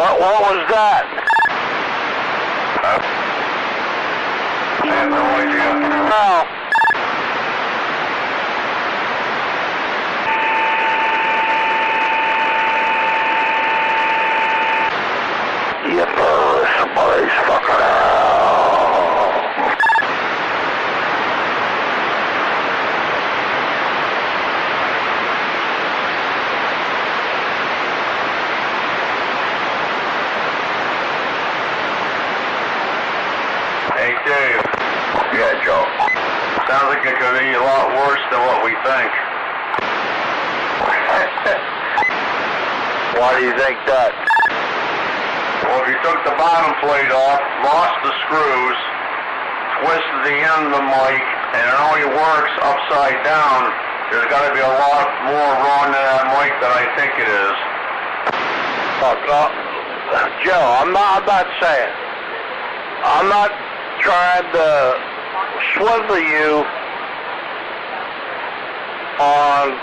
What was that? I have no idea. No. You know somebody's fucking around. Hey, Dave. Yeah, Joe. Sounds like it could be a lot worse than what we think. Why do you think that? Well, if you took the bottom plate off, lost the screws, twisted the end of the mic, and it only works upside down, there's got to be a lot more wrong to that mic than I think it is. Joe, I'm not saying. I'm not trying to swindle you on.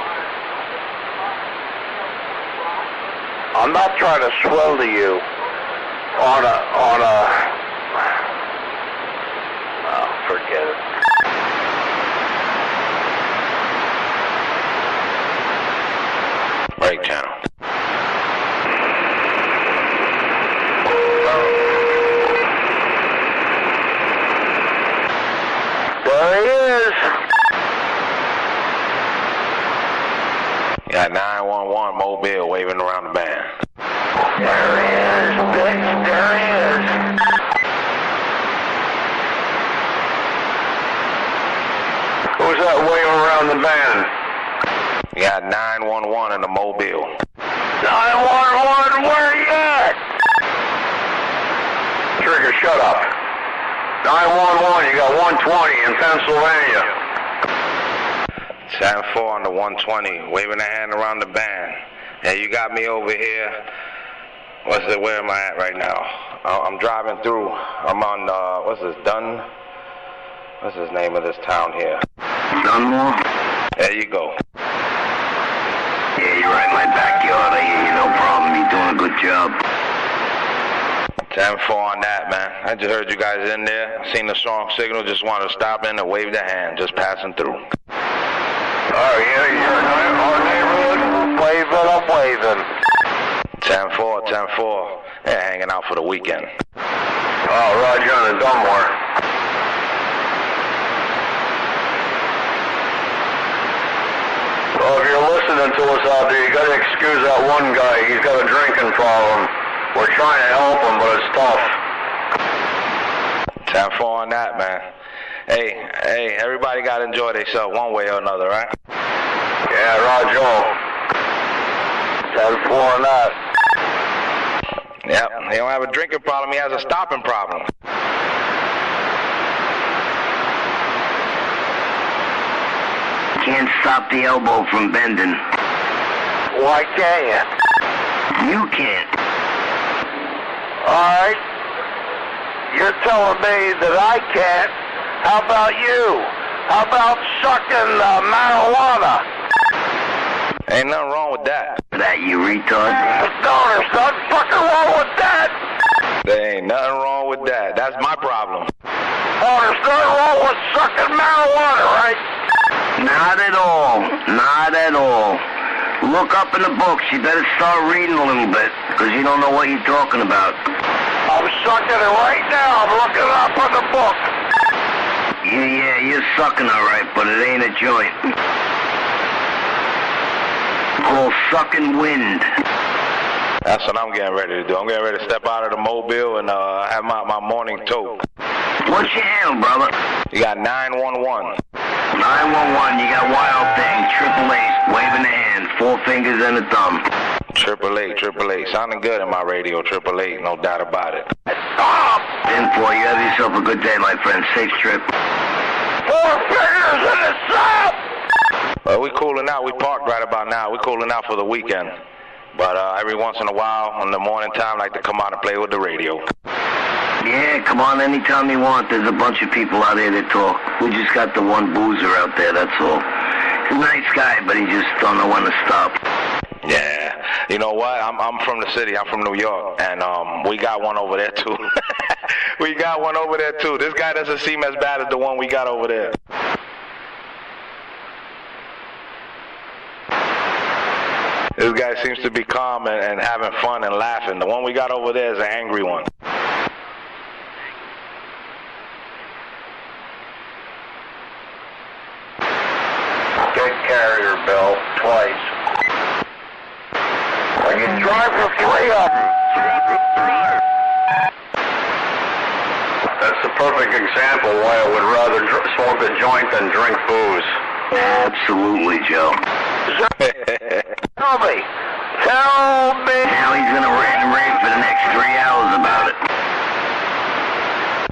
I'm not trying to swindle you on a. Oh, forget it. Break channel. There he is. Got 911 Mobile waving around the band. There he is, bitch. There he is. Who's that waving around the band? You got 911 in the Mobile. 911, where you at? Trigger, shut up. 911, you got 120 in Pennsylvania. 7-4 on the 120, waving a hand around the band. Yeah, you got me over here. Where am I at right now? I'm driving through. I'm on, what's this, Dunn? What's the name of this town here? Dunmore? There you go. Yeah, you're right in my backyard. I hear you, no problem. You're doing a good job. 10-4 on that, man. I just heard you guys in there. Seen the strong signal. Just wanted to stop in and wave the hand. Just passing through. Oh, yeah, you're in our neighborhood. Waving, I'm waving. 10-4, 10-4. Yeah, hanging out for the weekend. Oh, Roger on the Dunmore. Well, if you're listening to us out there, you got to excuse that one guy. He's got a drinking problem. We're trying to help him, but it's tough. 10-4 on that, man. Hey, everybody got to enjoy themselves one way or another, right? Yeah, Roger. 10-4 on that. Yep, he don't have a drinking problem, he has a stopping problem. Can't stop the elbow from bending. Why can't you? You can't. All right. You're telling me that I can't. How about you? How about sucking marijuana? Ain't nothing wrong with that. That you retard? No, there's nothing fucking wrong with that. There ain't nothing wrong with that. That's my problem. Oh, there's nothing wrong with sucking marijuana, right? Not at all. Not at all. Look up in the books. You better start reading a little bit, because you don't know what you're talking about. I'm sucking it right now. I'm looking it up in the book. Yeah, you're sucking all right, but it ain't a joint. Called sucking wind. That's what I'm getting ready to do. I'm getting ready to step out of the Mobile and have my morning toke. What's your handle, brother? You got 911. 911, you got Wild Thing, 888, waving the hand, 4 fingers and a thumb. 888. Sounding good in my radio, 888, no doubt about it. Stop! Info, you have yourself a good day, my friend. Safe trip. 4 fingers and a thumb! Well, we cooling out. We parked right about now. We cooling out for the weekend. But every once in a while, in the morning time, I like to come out and play with the radio. Yeah, come on anytime you want. There's a bunch of people out here that talk. We just got the one boozer out there, that's all. He's a nice guy, but he just don't know when to stop. Yeah. You know what? I'm from the city. I'm from New York, and we got one over there too. We got one over there too. This guy doesn't seem as bad as the one we got over there. This guy seems to be calm and having fun and laughing. The one we got over there is an angry one. Good carrier, Bill, twice. I can drive for 3 of them. That's the perfect example why I would rather smoke a joint than drink booze. Absolutely, Joe. Tell me. Tell me. Now he's gonna rant and rave for the next 3 hours about it.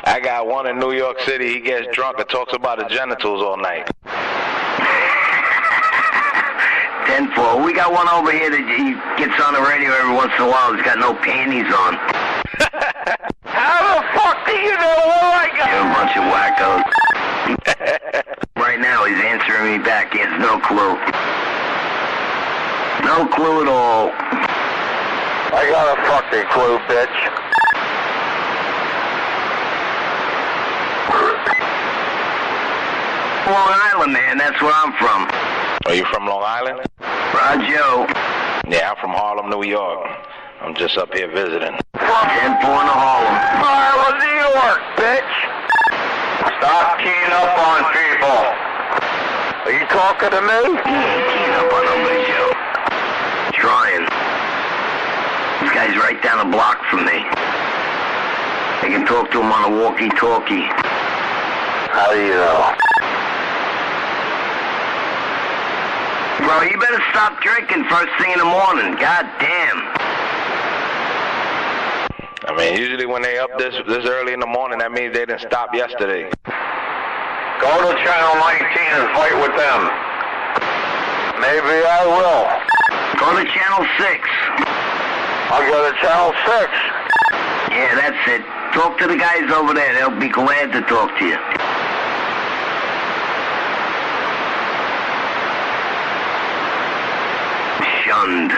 I got one in New York City. He gets drunk and talks about his genitals all night. 10-4. We got one over here that he gets on the radio every once in a while. He's got no panties on. How the fuck do you know what I got? You're a bunch of wackos. Right now, he's answering me back. He has no clue. No clue at all. I got a fucking clue, bitch. Long Island, man. That's where I'm from. Are you from Long Island? Roger. Yeah, I'm from Harlem, New York. I'm just up here visiting. 10-4 in the Harlem. Harlem, New York, bitch. Stop keying up on people. Are you talking to me? Keying up on nobody, Joe. Trying. This guy's right down the block from me. I can talk to him on a walkie-talkie. How do you know? Bro, you better stop drinking first thing in the morning. God damn. I mean, usually when they up this early in the morning, that means they didn't stop yesterday. Go to Channel 19 and fight with them. Maybe I will. Go to Channel 6. I'll go to Channel 6. Yeah, that's it. Talk to the guys over there. They'll be glad to talk to you. Shunned.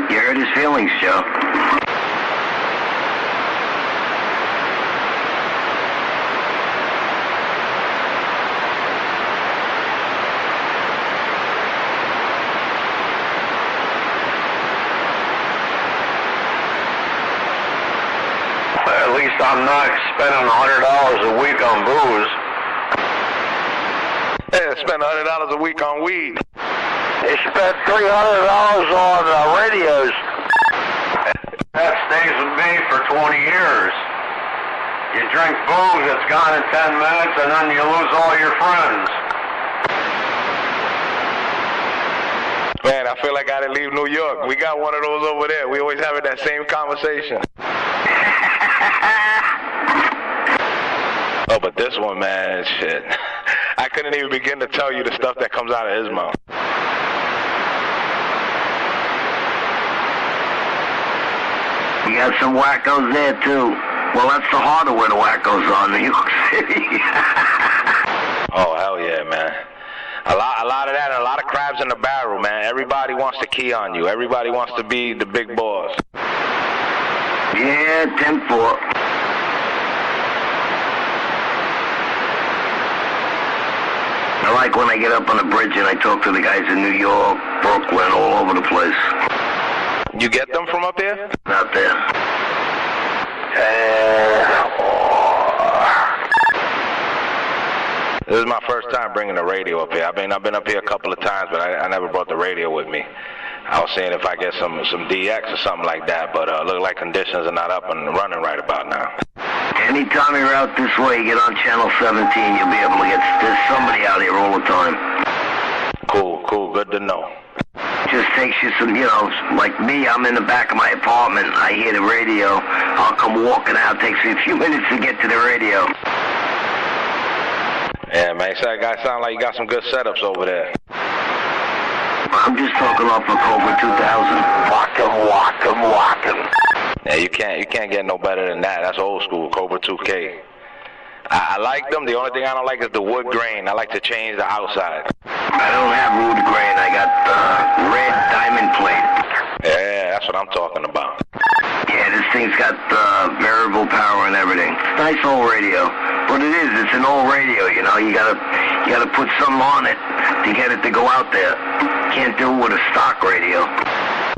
You hurt his feelings, Joe. At least I'm not spending $100 a week on booze. Yeah, spend $100 a week on weed. They spent $300 on radios. That stays with me for 20 years. You drink booze, it's gone in 10 minutes, and then you lose all your friends. Man, I feel like I didn't leave New York. We got one of those over there. We always having that same conversation. Oh, but this one, man, shit. I couldn't even begin to tell you the stuff that comes out of his mouth. You got some wackos there, too. Well, that's the heart of where the wackos are, New York City. Oh, hell yeah, man. A lot of that, and a lot of crabs in the barrel, man. Everybody wants to key on you. Everybody wants to be the big boss. Yeah, 10-4. I like when I get up on the bridge and I talk to the guys in New York, Brooklyn, all over the place. You get them from up here? Out there. This is my first time bringing the radio up here. I've been up here a couple of times, but I never brought the radio with me. I was seeing if I get some DX or something like that, but look like conditions are not up and running right about now. Anytime you're out this way, you get on Channel 17, you'll be able to get, there's somebody out here all the time. Cool, good to know. Just takes you some, like me, I'm in the back of my apartment, I hear the radio, I'll come walking out, takes me a few minutes to get to the radio. Yeah, man. That guy sound like you got some good setups over there. I'm just talking off of Cobra 2000. Walk 'em. Yeah, you can't get no better than that. That's old school, Cobra 2K. I like them. The only thing I don't like is the wood grain. I like to change the outside. I don't have wood grain. I got red diamond plate. Yeah, that's what I'm talking about. Yeah, this thing's got variable power and everything. It's a nice old radio. But it's an old radio, you know. You gotta put something on it to get it to go out there. Can't do it with a stock radio.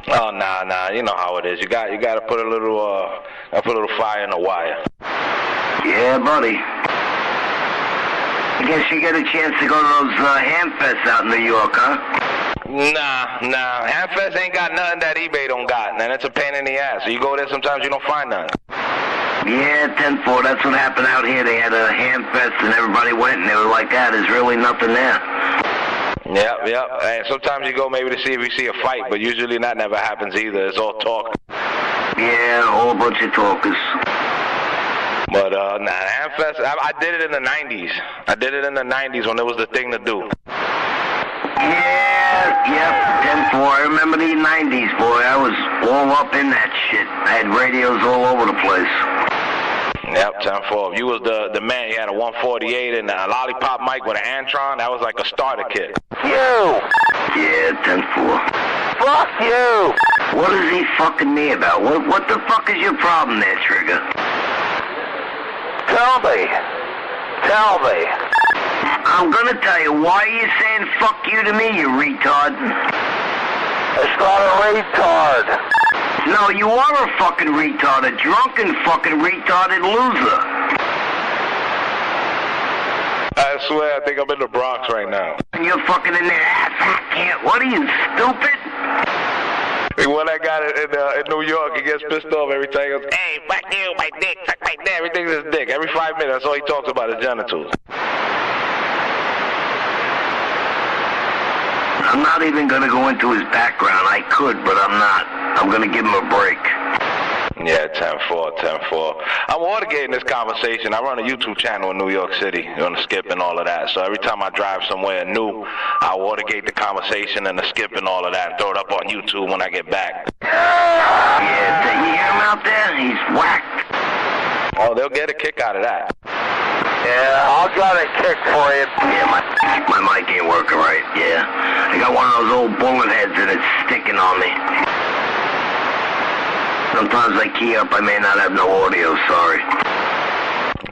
Oh, nah. You know how it is. You got to put a little fire in the wire. Yeah, buddy. I guess you get a chance to go to those Hamfests out in New York, huh? Nah. Hamfest ain't got nothing that eBay don't got, and it's a pain in the ass. So you go there, sometimes you don't find nothing. Yeah, 10-4, that's what happened out here. They had a Hamfest and everybody went and they were like, there's really nothing there. Yep. And sometimes you go maybe to see if you see a fight, but usually that never happens either. It's all talk. Yeah, a whole bunch of talkers. But, Hamfest, I did it in the 90s. I did it in the 90s when it was the thing to do. Yeah, yep, 10-4. I remember the 90s, boy. I was all up in that shit. I had radios all over the place. Yep, 10-4. You was the man. You had a 148 and a lollipop mic with an Antron. That was like a starter kit. You! Yeah, 10-4. Fuck you! What is he fucking me about? What the fuck is your problem there, Trigger? Tell me. I'm gonna tell you. Why are you saying fuck you to me, you retard? It's not a retard. No, you are a fucking retard. A drunken fucking retarded loser. I swear, I think I'm in the Bronx right now. And you're fucking in there. What are you, stupid? When I got it in New York, he gets pissed off every time. He goes, hey, fuck you, my dick, fuck my dick. Everything's his dick. Every 5 minutes, that's all he talks about, his genitals. I'm not even going to go into his background. I could, but I'm not. I'm going to give him a break. Yeah, 10-4. I'm watergating this conversation. I run a YouTube channel in New York City on the skip and all of that. So every time I drive somewhere new, I watergate the conversation and the skip and all of that and throw it up on YouTube when I get back. Yeah, you hear him out there? He's whacked. Oh, they'll get a kick out of that. Yeah, I'll get a kick for you. Yeah, my mic ain't working right, yeah. I got one of those old bullet heads and it's sticking on me. Sometimes I key up, I may not have no audio, sorry.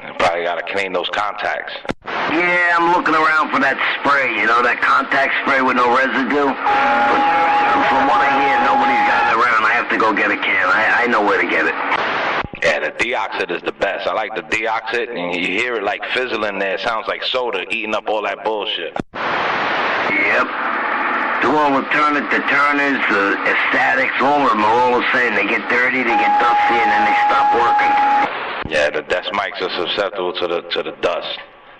You probably got to clean those contacts. Yeah, I'm looking around for that spray, you know, that contact spray with no residue. But from what I hear, nobody's got it around. I have to go get a can. I know where to get it. Yeah, the deoxit is the best. I like the deoxit, and you hear it like fizzling there. It sounds like soda eating up all that bullshit. Yep. Do all the turners, the statics, all of them are all the same. They get dirty, they get dusty, and then they stop working. Yeah, the desk mics are susceptible to the dust.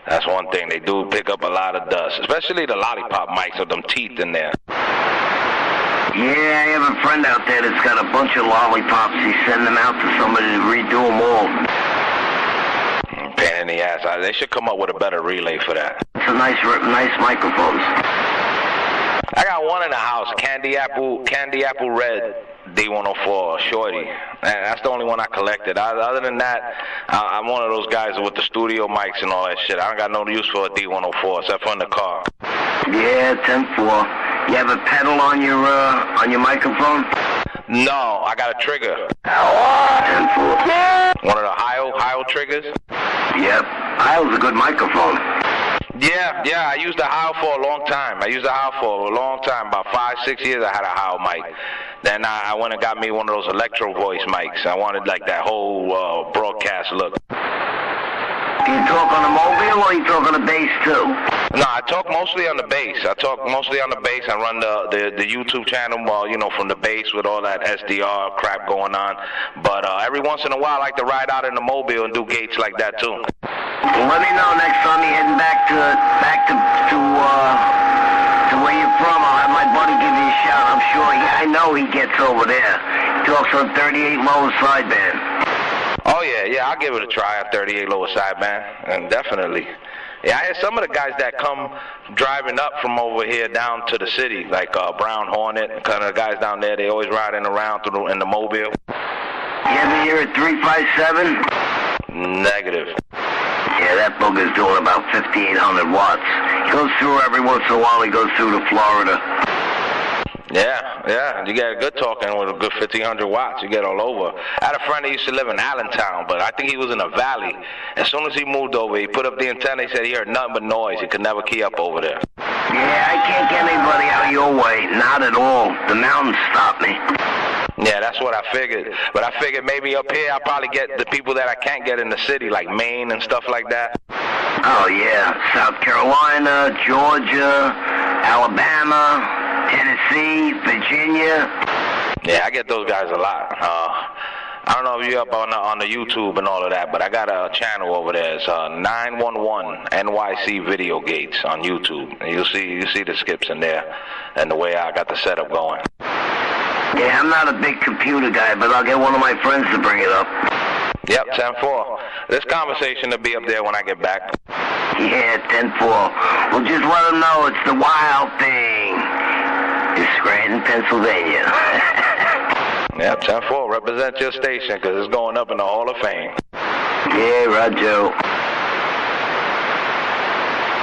That's one thing. They do pick up a lot of dust, especially the lollipop mics with them teeth in there. Yeah, I have a friend out there that's got a bunch of lollipops. He's sending them out to somebody to redo them all. Pain in the ass. They should come up with a better relay for that. It's a nice microphones. I got one in the house, Candy Apple Red D104 Shorty. And that's the only one I collected. Other than that, I'm one of those guys with the studio mics and all that shit. I don't got no use for a D104 except for in the car. Yeah, 10-4. You have a pedal on your microphone? No, I got a trigger. 10-4. One of the Heil triggers? Yep. Heil's a good microphone. Yeah, I used a Heil for a long time. About 5-6 years I had a Heil mic. Then I went and got me one of those electro voice mics. I wanted like that whole broadcast look. Do you talk on the mobile or you talk on the bass too? No, I talk mostly on the bass. I run the YouTube channel, from the bass with all that SDR crap going on. But every once in a while, I like to ride out in the mobile and do gates like that too. Well, let me know next time you're heading back to where you're from. I'll have my buddy give you a shout. I'm sure. I know he gets over there. He talks on 38 lower sideband. Oh yeah, I'll give it a try at 38 lower sideband, and definitely. Yeah, I hear some of the guys that come driving up from over here down to the city, like Brown Hornet, kind of the guys down there, they always riding around in the mobile. You ever hear it 357? Negative. Yeah, that booger's doing about 5,800 watts. He goes through every once in a while. He goes through to Florida. Yeah, you get a good talking with a good 1,500 watts. You get all over. I had a friend that used to live in Allentown, but I think he was in a valley. As soon as he moved over, he put up the antenna. He said he heard nothing but noise. He could never key up over there. Yeah, I can't get anybody out your way. Not at all. The mountains stop me. Yeah, that's what I figured. But I figured maybe up here I'll probably get the people that I can't get in the city, like Maine and stuff like that. Oh, yeah. South Carolina, Georgia, Alabama, Tennessee, Virginia. Yeah, I get those guys a lot. I don't know if you're up on the YouTube and all of that, but I got a channel over there. It's 911 NYC VIDEOGATES on YouTube. And you see the skips in there and the way I got the setup going. Yeah, I'm not a big computer guy, but I'll get one of my friends to bring it up. Yep, 10-4. This conversation will be up there when I get back. Yeah, 10-4. Well, just let them know it's the wild thing. It's Scranton, Pennsylvania. Yep, 10-4. Represent your station, because it's going up in the Hall of Fame. Yeah, Roger.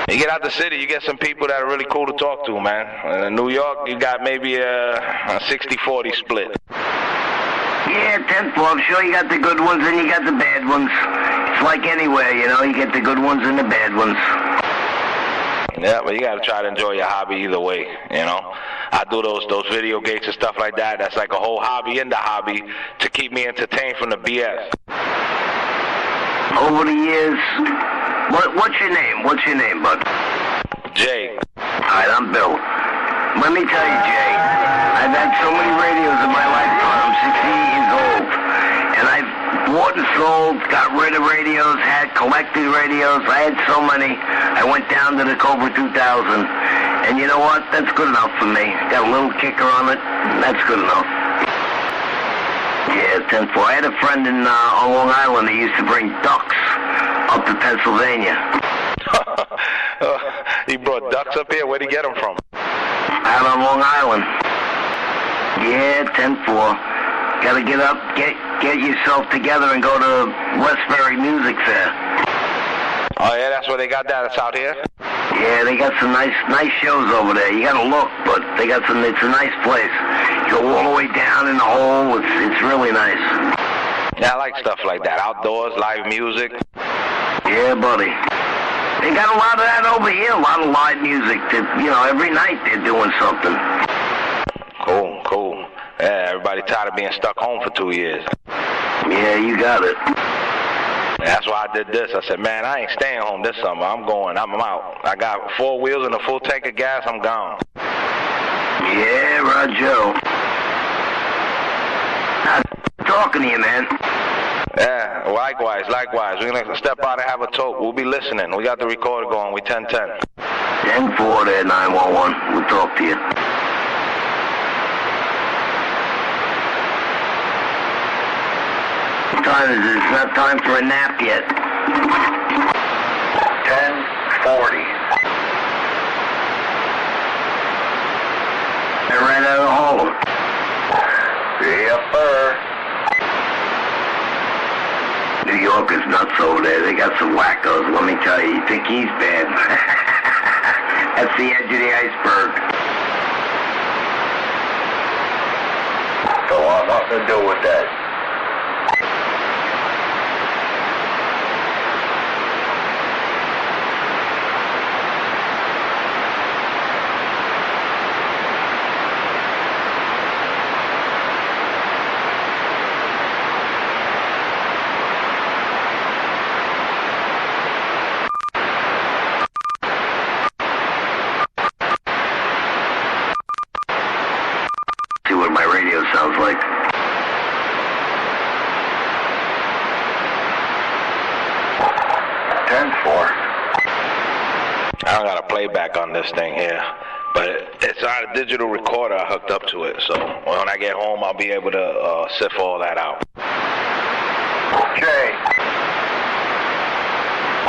You get out the city, you get some people that are really cool to talk to, man. In New York, you got maybe a 60-40 split. Yeah, 10-4. I'm sure you got the good ones and you got the bad ones. It's like anywhere, you know, you get the good ones and the bad ones. Yeah, but you got to try to enjoy your hobby either way, you know. I do those video gates and stuff like that. That's like a whole hobby in the hobby to keep me entertained from the BS. Over the years, what's your name? What's your name, bud? Jay. All right, I'm Bill. Let me tell you, Jay, I've had so many radios in my lifetime. I'm 68 years old. And I've bought and sold, got rid of radios, had collected radios. I had so many. I went down to the Cobra 2000. And you know what? That's good enough for me. Got a little kicker on it. That's good enough. Yeah, 10-4. I had a friend on Long Island that used to bring ducks up to Pennsylvania. He brought ducks up here? Where'd he get them from? Out on Long Island. Yeah, 10-4. Gotta get up, get yourself together and go to Westbury Music Fair. Oh yeah, that's where they got that. It's out here? Yeah, they got some nice shows over there. You gotta look, but they got some. It's a nice place. You go all the way down in the hole. It's really nice. Yeah, I like stuff like that. Outdoors, live music. Yeah, buddy. They got a lot of that over here. A lot of live music. Every night they're doing something. Cool. Yeah, everybody tired of being stuck home for 2 years. Yeah, you got it. That's why I did this. I said, man, I ain't staying home this summer. I'm out. I got 4 wheels and a full tank of gas. I'm gone. Yeah, Roger. Nice talking to you, man. Yeah, likewise. We're going to step out and have a talk. We'll be listening. We got the recorder going. We 10-10. 10-4 there, 911. We'll talk to you. What time is it? It's not time for a nap yet. 10:40. I ran out of the hole. Yep, sir. New York is nuts over there. They got some wackos, let me tell you. You think he's bad? That's the edge of the iceberg. Don't want nothing to do with that. See what my radio sounds like. I don't got a playback on this thing here, but it's not a digital recorder I hooked up to it, so when I get home I'll be able to sift all that out. Jay.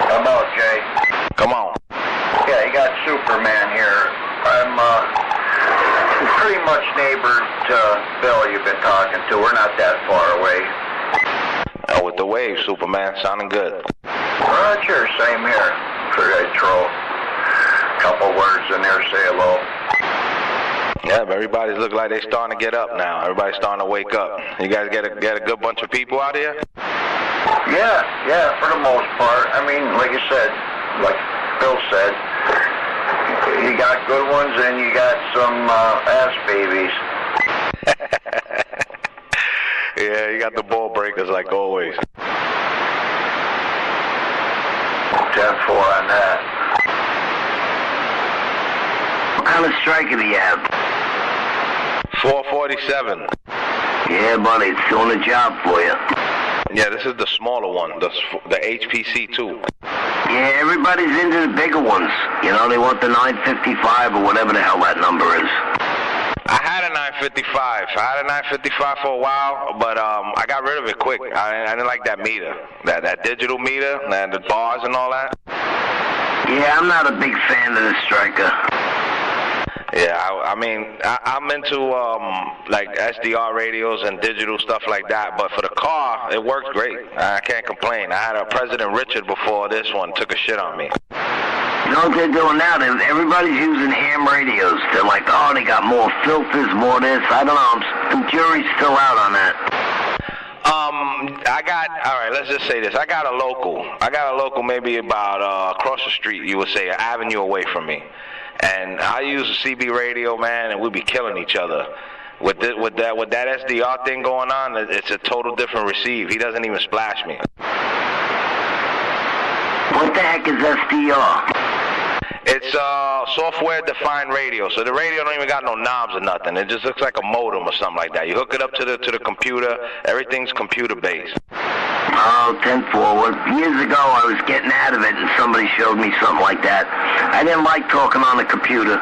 How about Jay? Come on. Yeah, you got Superman here. I'm pretty much neighbor to Bill you've been talking to. We're not that far away. With the wave, Superman, sounding good. Roger, same here. Figured I'd throw a couple words in there, say hello. Yeah, everybody's looking like they're starting to get up now. Everybody's starting to wake up. You guys get a good bunch of people out here? Yeah, for the most part. I mean, like you said, like Bill said, you got good ones and you got some ass babies. Yeah, you got the ball breakers like always. 10-4 on that. What kind of striker do you have? 447. Yeah, buddy, it's doing the job for you. Yeah, this is the smaller one, the HPC2. Yeah, everybody's into the bigger ones. You know, they want the 955 or whatever the hell that number is. I had a 955. I had a 955 for a while, but I got rid of it quick. I didn't like that meter, that digital meter, and the bars and all that. Yeah, I'm not a big fan of the striker. Yeah, I mean, I'm into like SDR radios and digital stuff like that, but for the car, it works great. I can't complain. I had a President Richard before this one took a shit on me. You know what they're doing now? Everybody's using ham radios. They're like, oh, they got more filters, more this. I don't know. The jury's still out on that. All right, let's just say this. I got a local maybe about across the street, you would say, an avenue away from me. And I use a CB radio, man, and we'd be killing each other. With that SDR thing going on, it's a total different receive. He doesn't even splash me. What the heck is SDR? It's software-defined radio. So the radio don't even got no knobs or nothing. It just looks like a modem or something like that. You hook it up to the computer. Everything's computer-based. Oh, 10-4. Well, years ago, I was getting out of it, and somebody showed me something like that. I didn't like talking on the computer.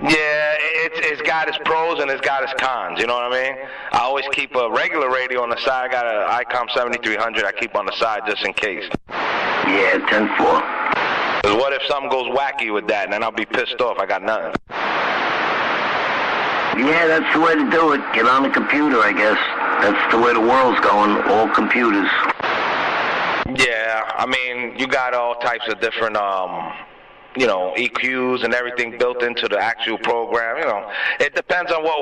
Yeah, it's got its pros and it's got its cons, you know what I mean? I always keep a regular radio on the side. I got an ICOM 7300 I keep on the side just in case. Yeah, 10-4. Because what if something goes wacky with that, and then I'll be pissed off. I got nothing. Yeah, that's the way to do it. Get on the computer, I guess. That's the way the world's going, all computers. Yeah, I mean, you got all types of different, you know, EQs and everything built into the actual program. You know, it depends on what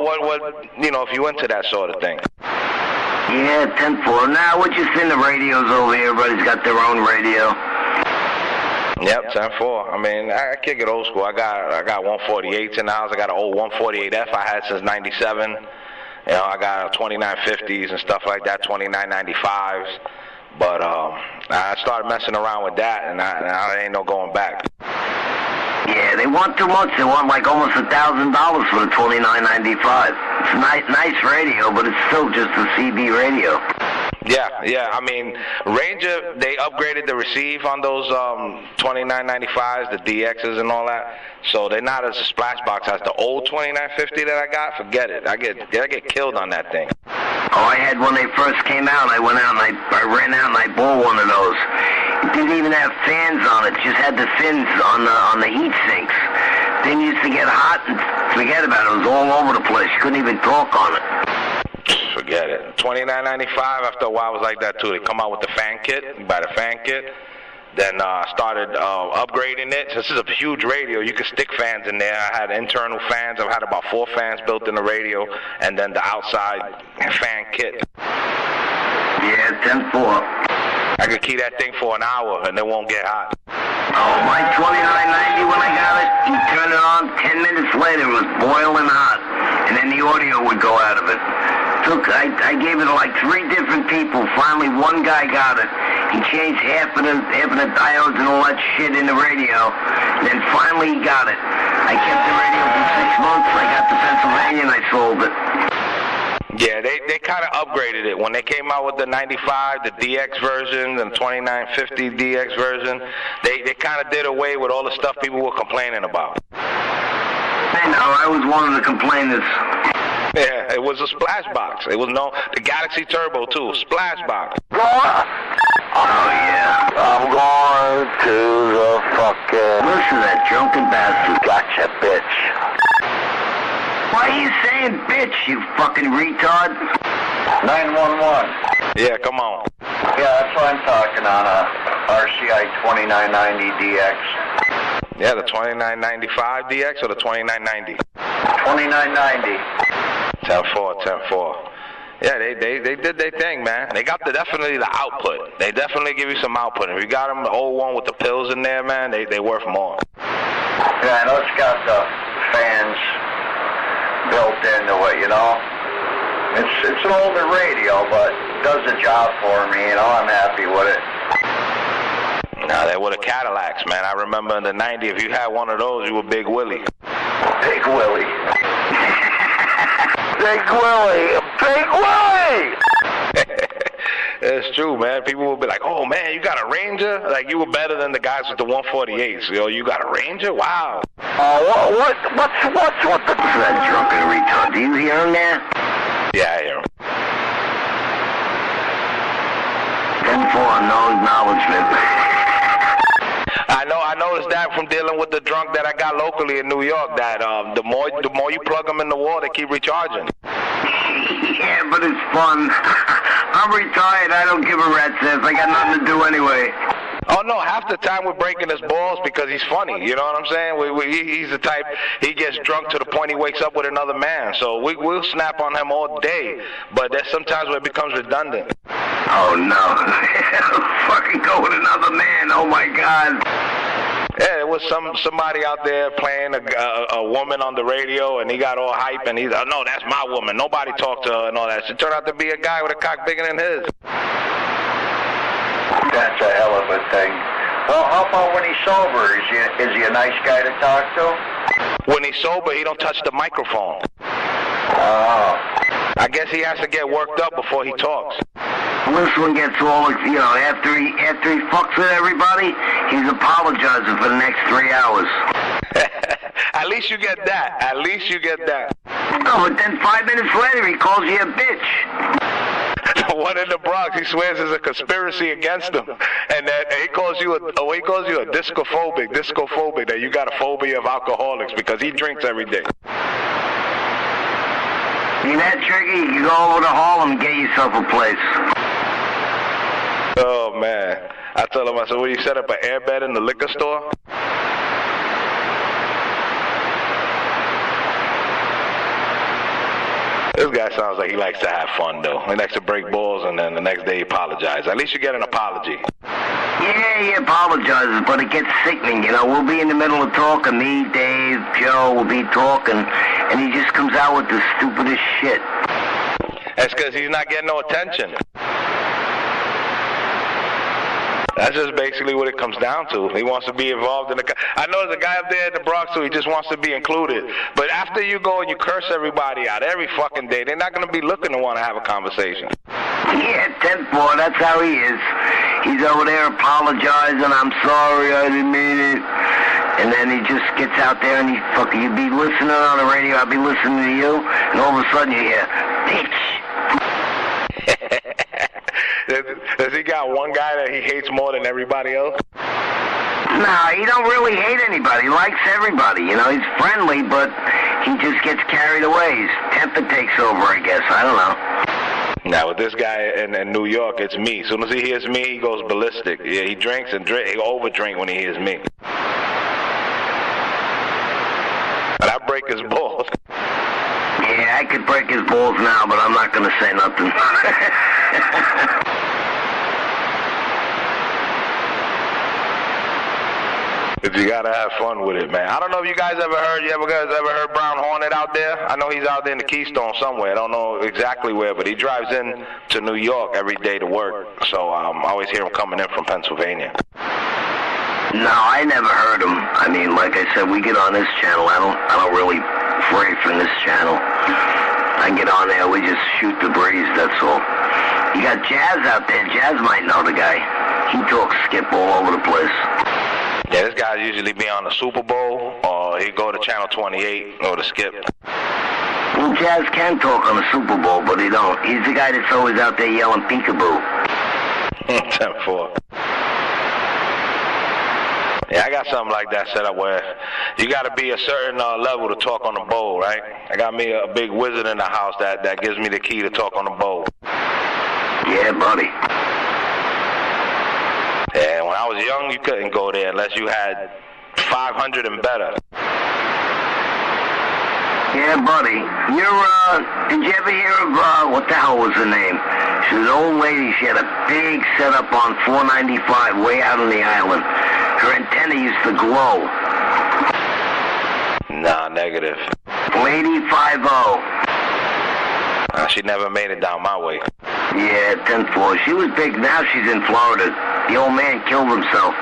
you know, if you're into that sort of thing. Yeah, 10-4. Now, we're just in the radios over here. Everybody's got their own radio. Yep, 10-4. I mean, I kick it old school. I got 148s in the house. I got an old 148F I had since '97. You know, I got 2950s and stuff like that, 2995s. But I started messing around with that, and I ain't no going back. Yeah, they want too much. They want like almost $1,000 for the 2995. It's a nice radio, but it's still just a CB radio. Yeah. I mean, Ranger, they upgraded the receive on those 2995s, the DXs and all that. So they're not as a splash box as the old 2950 that I got. Forget it. I get killed on that thing. Oh, I had when they first came out. I went out and I ran out and I bought one of those. It didn't even have fans on it. Just had the fins on the heat sinks. Thing used to get hot and forget about it. It was all over the place. You couldn't even talk on it. Forget it. $29.95. After a while, it was like that too. They come out with the fan kit. You buy the fan kit. Then started upgrading it. This is a huge radio. You could stick fans in there. I had internal fans. I've had about 4 fans built in the radio, and then the outside fan kit. Yeah, 10-4. I could keep that thing for an hour, and it won't get hot. Oh, my 2990 when I got it, you turn it on, 10 minutes later it was boiling hot, and then the audio would go out of it. I gave it to like 3 different people. Finally, one guy got it. He changed half of the diodes and all that shit in the radio. Then finally he got it. I kept the radio for 6 months. I got to Pennsylvania and I sold it. Yeah, they kind of upgraded it. When they came out with the 95, the DX version, and 2950 DX version, they kind of did away with all the stuff people were complaining about. I know, I was one of the complainers. Yeah, it was a splash box. It was the Galaxy Turbo too, splash box. Oh, yeah. I'm going to the fucking... Listen to that drunken bastard. Gotcha, bitch. Why are you saying bitch, you fucking retard? 911. Yeah, come on. Yeah, that's what I'm talking on, a RCI 2990DX. Yeah, the 2995 DX or the 2990? 2990. 10-4, 10-4. Yeah, they did their thing, man. They got definitely the output. They definitely give you some output. If you got them the old one with the pills in there, man, they worth more. Yeah, I know it's got the fans built into it, you know. It's an older radio, but it does the job for me, you know. I'm happy with it. Nah, they were the Cadillacs, man. I remember in the 90s, if you had one of those, you were Big Willie. Big Willie. Big Willie. Big Willie! It's true, man. People will be like, oh, man, you got a Ranger? Like, you were better than the guys with the 148s. Yo, you got a Ranger? Wow. What's with the... That drunken retard. Do you hear him there? Yeah, I hear him. 10-4, no acknowledgement. I noticed that from dealing with the drunk that I got locally in New York, that the more you plug them in the wall, they keep recharging. Yeah, but it's fun. I'm retired. I don't give a rat's ass. I got nothing to do anyway. Oh, no, half the time we're breaking his balls because he's funny. You know what I'm saying? He's the type, he gets drunk to the point he wakes up with another man. So we'll snap on him all day. But there's sometimes where it becomes redundant. Oh, no. Fucking go with another man. Oh, my God. Yeah, there was somebody out there playing a woman on the radio, and he got all hype, and he's, oh, no, that's my woman. Nobody talked to her and all that. She turned out to be a guy with a cock bigger than his. That's a hell of a thing. Well, how about when he's sober? Is he a nice guy to talk to? When he's sober, he don't touch the microphone. Oh. I guess he has to get worked up before he talks. This one gets all, you know, after he fucks with everybody, he's apologizing for the next 3 hours. At least you get that. At least you get that. No, but then 5 minutes later, he calls you a bitch. One in the Bronx, he swears there's a conspiracy against him, and that he calls you a discophobic, that you got a phobia of alcoholics because he drinks every day. You that tricky? You can go over to Harlem and get yourself a place. Oh man, I told him, I said, "What, you set up an airbed in the liquor store?" This guy sounds like he likes to have fun, though. He likes to break balls, and then the next day he apologizes. At least you get an apology. Yeah, he apologizes, but it gets sickening, you know. We'll be in the middle of talking, me, Dave, Joe, will be talking, and he just comes out with the stupidest shit. That's because he's not getting no attention. That's just basically what it comes down to. He wants to be involved in the... I know there's a guy up there at the Bronx who he just wants to be included. But after you go and you curse everybody out every fucking day, they're not going to be looking to want to have a conversation. Yeah, 10-4, that's how he is. He's over there apologizing, I'm sorry, I didn't mean it. And then he just gets out there and you'd be listening on the radio, I'd be listening to you, and all of a sudden you hear, bitch. Does he got one guy that he hates more than everybody else? Nah, he don't really hate anybody. He likes everybody. You know, he's friendly, but he just gets carried away. His temper takes over, I guess. I don't know. Now, with this guy in New York, it's me. As soon as he hears me, he goes ballistic. Yeah, he drinks and he overdrink when he hears me. But I break his balls. Yeah, I could break his balls now, but I'm not going to say nothing. But you gotta have fun with it, man. I don't know if you guys ever heard Brown Hornet out there? I know he's out there in the Keystone somewhere. I don't know exactly where, but he drives in to New York every day to work. So I always hear him coming in from Pennsylvania. No, I never heard him. I mean, like I said, we get on this channel. I don't really pray from this channel. I get on there, we just shoot the breeze, that's all. You got Jazz out there. Jazz might know the guy. He talks Skip all over the place. Yeah, this guy usually be on the Super Bowl, or he'd go to Channel 28 or to Skip. Well, Jazz can talk on the Super Bowl, but he don't. He's the guy that's always out there yelling peekaboo. 10-4. Yeah, I got something like that set up where you got to be a certain level to talk on the bowl, right? I got me a big wizard in the house that gives me the key to talk on the bowl. Yeah, buddy. Yeah, when I was young, you couldn't go there unless you had 500 and better. Yeah, buddy. Did you ever hear of, what the hell was her name? She was an old lady. She had a big setup on 495 way out on the island. Her antenna used to glow. Nah, negative. Lady 50. She never made it down my way. Yeah, 10-4. She was big. Now she's in Florida. The old man killed himself.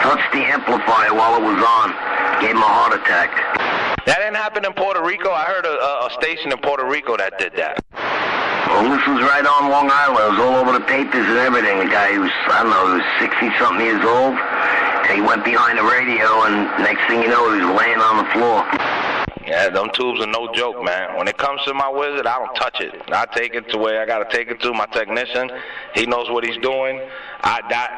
Touched the amplifier while it was on. Gave him a heart attack. That didn't happen in Puerto Rico. I heard a station in Puerto Rico that did that. Well, this was right on Long Island. It was all over the papers and everything. The guy was, I don't know, he was 60-something years old. And he went behind the radio, and next thing you know, he was laying on the floor. Yeah, them tubes are no joke, man. When it comes to my wizard, I don't touch it. I take it to where I got to take it to. My technician, he knows what he's doing.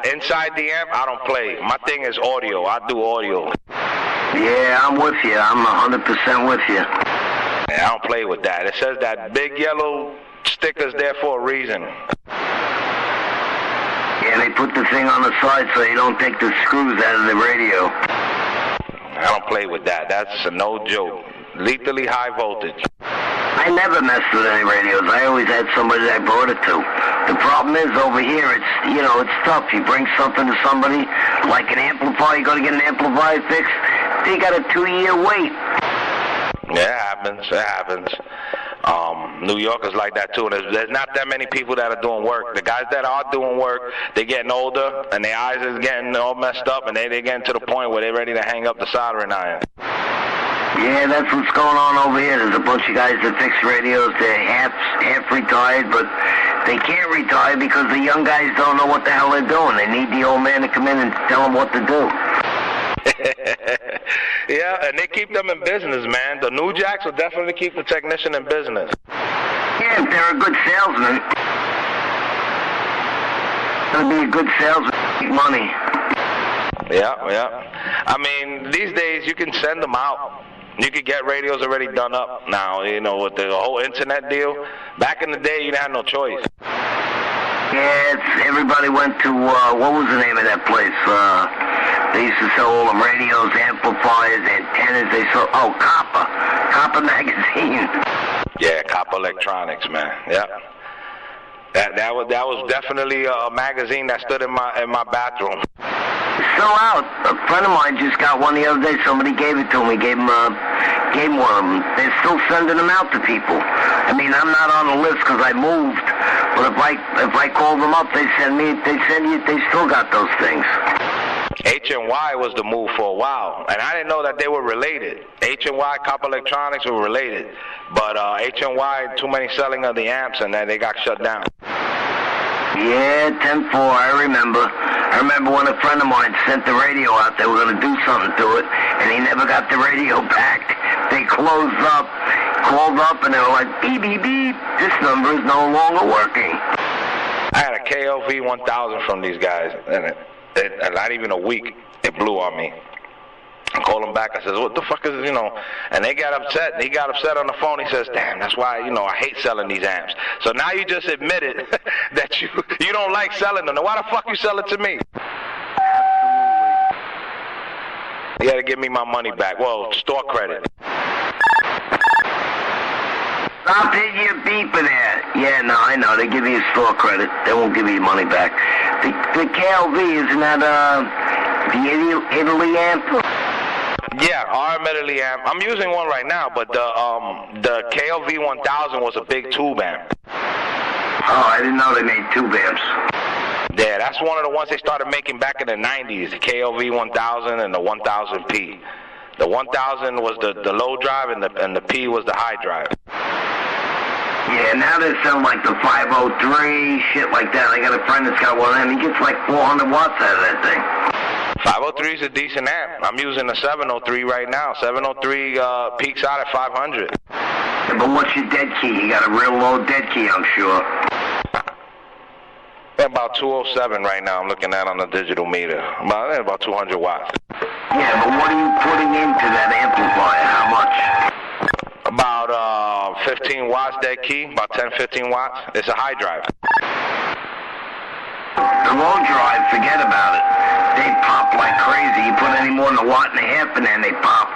Inside the amp, I don't play. My thing is audio. I do audio. Yeah, I'm with you. I'm 100% with you. Yeah, I don't play with that. It says that big yellow sticker's there for a reason. Yeah, they put the thing on the side so you don't take the screws out of the radio. I don't play with that. That's a no joke. Lethally high voltage. I never messed with any radios. I always had somebody that I brought it to. The problem is over here, it's tough. You bring something to somebody, like an amplifier, you got to get an amplifier fixed, they got a 2-year wait. Yeah, it happens. It happens. New York is like that too. There's not that many people that are doing work. The guys that are doing work, they're getting older, and their eyes is getting all messed up, and they're getting to the point where they're ready to hang up the soldering iron. Yeah, that's what's going on over here. There's a bunch of guys that fix radios. They're half retired, but they can't retire because the young guys don't know what the hell they're doing. They need the old man to come in and tell them what to do. Yeah, and they keep them in business, man. The New Jacks will definitely keep the technician in business. Yeah, if they're a good salesman. They'll be a good salesman. Make money. Yeah. I mean, these days you can send them out. You could get radios already done up now, with the whole internet deal. Back in the day, you didn't have no choice. Yeah, everybody went to, what was the name of that place? They used to sell all them radios, amplifiers, antennas. They sold, Copper magazine. Yeah, Copper Electronics, man. Yeah. That was definitely a magazine that stood in my bathroom. Still out. A friend of mine just got one the other day. Somebody gave it to him. He gave him one of them. They're still sending them out to people. I mean, I'm not on the list because I moved, but if I call them up, they send you. They still got those things. H&Y was the move for a while, and I didn't know that they were related. H&Y, Copper Electronics were related, but H&Y, too many selling of the amps, and then they got shut down. Yeah, 10-4, I remember. I remember when a friend of mine sent the radio out. They were going to do something to it, and he never got the radio back. They called up, and they were like, beep, beep, beep. This number is no longer working. I had a KLV 1000 from these guys, and not even a week, it blew on me. I called him back. I said, what the fuck is, and they got upset. He got upset on the phone. He says, damn, that's why, I hate selling these amps. So now you just admitted that you don't like selling them. Now why the fuck you sell it to me? Absolutely. You got to give me my money back. Well, store credit. Stop hitting your beeper there. Yeah, no, I know. They give you store credit. They won't give you your money back. The KLV, isn't that the Italy amp? Yeah, RM Italy amp. I'm using one right now, but the KLV 1000 was a big tube amp. Oh, I didn't know they made tube amps. Yeah, that's one of the ones they started making back in the 90s, the KLV 1000 and the 1000P. The 1000 was the low drive, and the P was the high drive. Yeah, now they're selling like the 503, shit like that. I got a friend that's got one, and he gets like 400 watts out of that thing. 503 is a decent amp. I'm using the 703 right now. 703 peaks out at 500. Yeah, but what's your dead key? You got a real low dead key, I'm sure. Yeah, about 207 right now. I'm looking at on the digital meter. About 200 watts. Yeah, but what are you putting into that amplifier? How much? About 15 watts dead key, about 10, 15 watts. It's a high drive. The low drive, forget about it. They pop like crazy. You put any more than a watt and a half in there and they pop.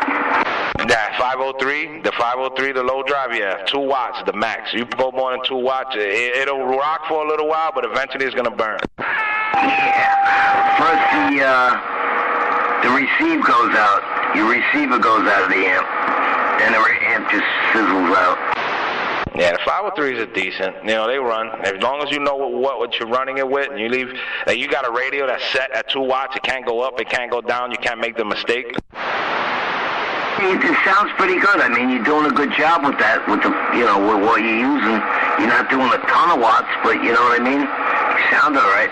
Yeah, 503, the 503, the low drive, yeah, 2 watts, the max. You go more than 2 watts, it'll rock for a little while, but eventually it's going to burn. Yeah. First the receive goes out. Your receiver goes out of the amp. Then the amp just sizzles out. Yeah, the 503s are decent. You know, they run. As long as you know what you're running it with, and you leave, like you got a radio that's set at 2 watts, it can't go up, it can't go down, you can't make the mistake. It sounds pretty good. I mean, you're doing a good job with that, with the, you know, with what you're using. You're not doing a ton of watts, but you know what I mean? You sound all right.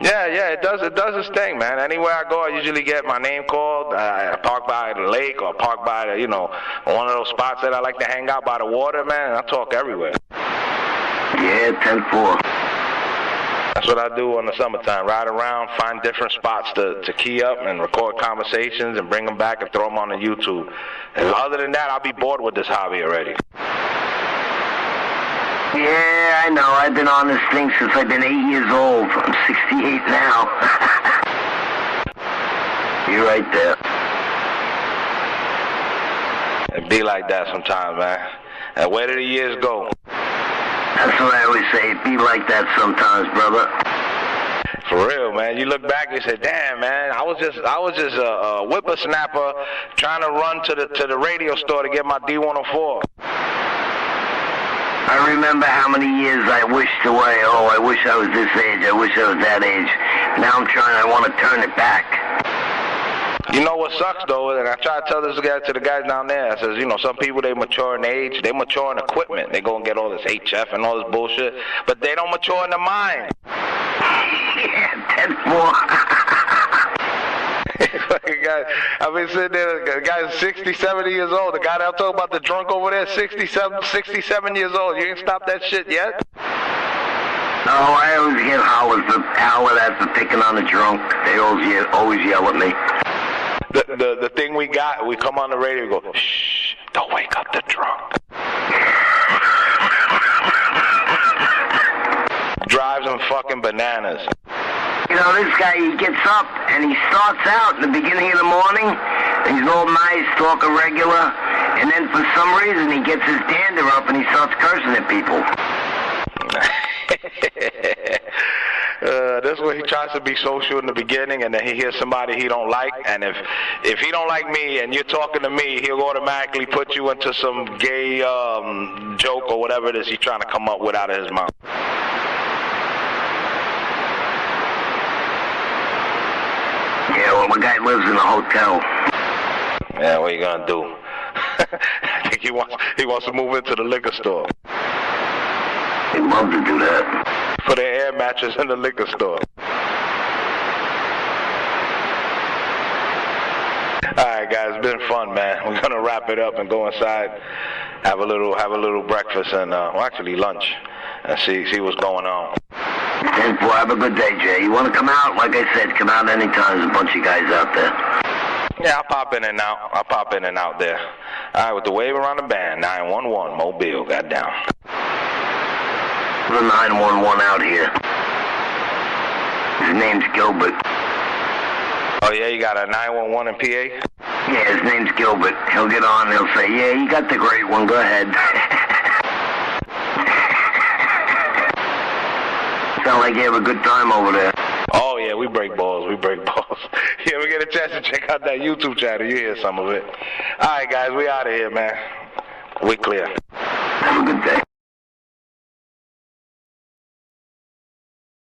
Yeah, it does its thing, man. Anywhere I go, I usually get my name called. I park by the lake or park by the, you know, one of those spots that I like to hang out by the water, man. I talk everywhere. Yeah, 10-4. That's what I do in the summertime. Ride around, find different spots to key up and record conversations and bring them back and throw them on the YouTube. And other than that, I'll be bored with this hobby already. Yeah, I know. I've been on this thing since I've been 8 years old. I'm 68 now. You're right there. It be like that sometimes, man. And where do the years go? That's what I always say. It be like that sometimes, brother. For real, man. You look back and say, "Damn, man, I was just a whippersnapper trying to run to the radio store to get my D104." I remember how many years I wished away. Oh, I wish I was this age. I wish I was that age. Now I'm trying. I want to turn it back. You know what sucks, though, and I try to tell this guy to the guys down there, I says, you know, some people, they mature in age, they mature in equipment. They go and get all this HF and all this bullshit, but they don't mature in the mind. Yeah, 10-4. I've been sitting there, the guy's 60, 70 years old. The guy that I'm talking about, the drunk over there, 67 years old. You ain't stopped that shit yet? No, I always get hollered at for picking on the drunk. They always yell at me. The thing we come on the radio and go, shh, don't wake up the drunk. Drives them fucking bananas. You know, this guy, he gets up and he starts out in the beginning of the morning. And he's all nice, talking regular. And then for some reason, he gets his dander up and he starts cursing at people. That's where he tries to be social in the beginning, and then he hears somebody he don't like, and if he don't like me and you're talking to me, he'll automatically put you into some gay joke or whatever it is he's trying to come up with out of his mouth. Yeah, well, the guy lives in a hotel. Yeah, what are you gonna do? I think he wants to move into the liquor store. He'd love to do that. For the air mattress in the liquor store. Alright guys, it's been fun, man. We're gonna wrap it up and go inside, have a little breakfast and actually lunch, and see what's going on. And boy, have a good day, Jay. You want to come out? Like I said, come out anytime. There's a bunch of guys out there. Yeah, I'll pop in and out there. Alright, with the wave around the band, 911 Mobile, goddamn. The 911 out here. His name's Gilbert. Oh yeah, you got a 911 in PA? Yeah, his name's Gilbert. He'll get on and he'll say, yeah, you got the great one, go ahead. Sound like you have a good time over there. Oh yeah, we break balls. Yeah, we get a chance to check out that YouTube channel. You hear some of it. Alright guys, we out of here, man. We clear. Have a good day.